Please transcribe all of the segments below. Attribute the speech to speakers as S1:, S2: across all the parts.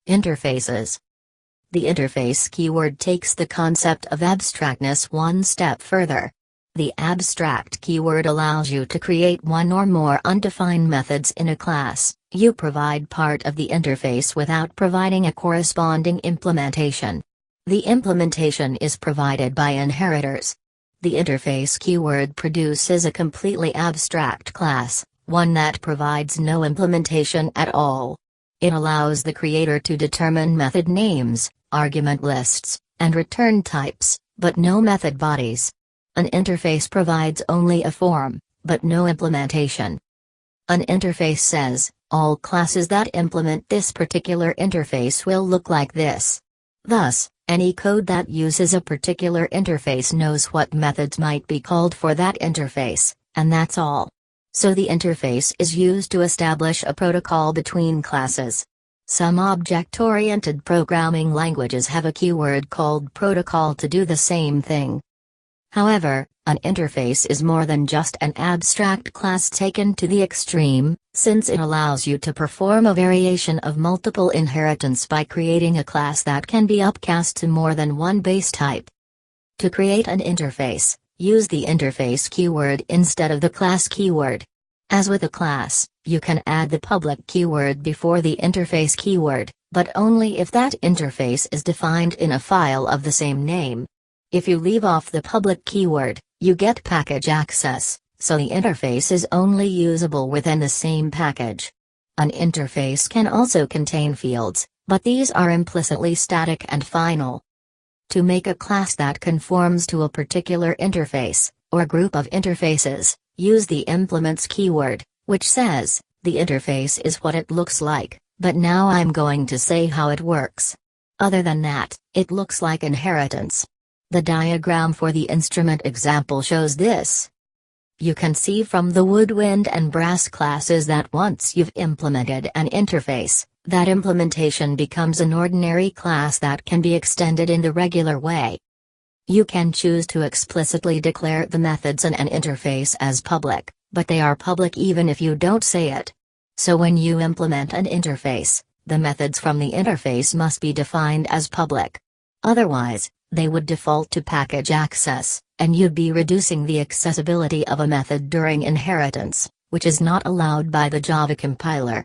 S1: Interfaces. The interface keyword takes the concept of abstractness one step further. The abstract keyword allows you to create one or more undefined methods in a class. You provide part of the interface without providing a corresponding implementation. The implementation is provided by inheritors. The interface keyword produces a completely abstract class, one that provides no implementation at all. It allows the creator to determine method names, argument lists, and return types, but no method bodies. An interface provides only a form, but no implementation. An interface says, all classes that implement this particular interface will look like this. Thus, any code that uses a particular interface knows what methods might be called for that interface, and that's all. So the interface is used to establish a protocol between classes. Some object-oriented programming languages have a keyword called protocol to do the same thing. However, an interface is more than just an abstract class taken to the extreme, since it allows you to perform a variation of multiple inheritance by creating a class that can be upcast to more than one base type. To create an interface, use the interface keyword instead of the class keyword. As with a class, you can add the public keyword before the interface keyword, but only if that interface is defined in a file of the same name. If you leave off the public keyword, you get package access, so the interface is only usable within the same package. An interface can also contain fields, but these are implicitly static and final. To make a class that conforms to a particular interface, or group of interfaces, use the implements keyword, which says, the interface is what it looks like, but now I'm going to say how it works. Other than that, it looks like inheritance. The diagram for the instrument example shows this. You can see from the woodwind and brass classes that once you've implemented an interface, that implementation becomes an ordinary class that can be extended in the regular way. You can choose to explicitly declare the methods in an interface as public, but they are public even if you don't say it. So when you implement an interface, the methods from the interface must be defined as public. Otherwise, they would default to package access, and you'd be reducing the accessibility of a method during inheritance, which is not allowed by the Java compiler.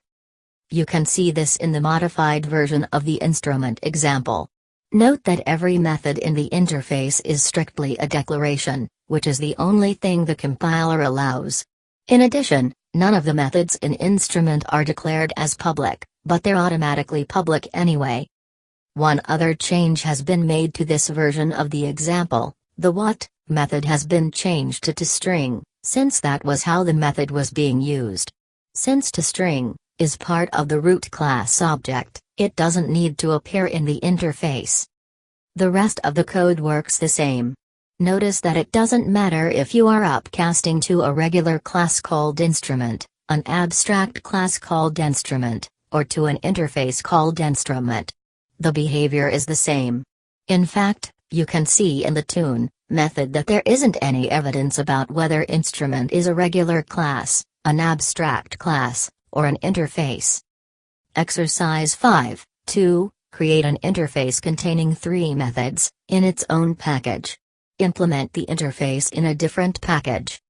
S1: You can see this in the modified version of the instrument example. Note that every method in the interface is strictly a declaration, which is the only thing the compiler allows. In addition, none of the methods in instrument are declared as public, but they're automatically public anyway. One other change has been made to this version of the example. The what method has been changed to toString, since that was how the method was being used. Since toString is part of the root class object, it doesn't need to appear in the interface. The rest of the code works the same. Notice that it doesn't matter if you are upcasting to a regular class called instrument, an abstract class called instrument, or to an interface called instrument. The behavior is the same. In fact, you can see in the tune method that there isn't any evidence about whether instrument is a regular class, an abstract class, or an interface. Exercise 5.2. Create an interface containing 3 methods, in its own package. Implement the interface in a different package.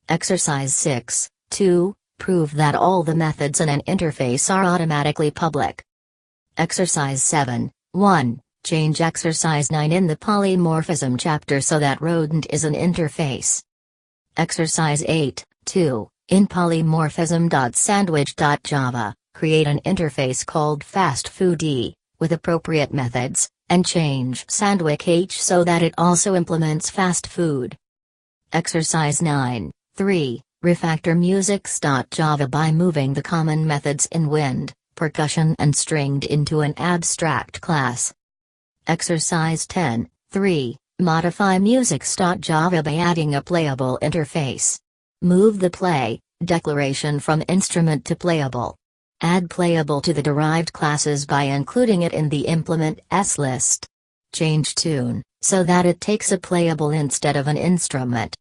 S1: Exercise 6.2. Prove that all the methods in an interface are automatically public. Exercise 7.1. Change exercise 9 in the polymorphism chapter so that rodent is an interface. Exercise 8.2. In polymorphism.sandwich.java, create an interface called fastfood with appropriate methods, and change sandwich h so that it also implements fast food. Exercise 9.3. Refactor musics.java by moving the common methods in wind, percussion and stringed into an abstract class. Exercise 10.3. Modify musics.java by adding a playable interface. Move the play declaration from instrument to playable. Add playable to the derived classes by including it in the implement s list. Change tune so that it takes a playable instead of an instrument.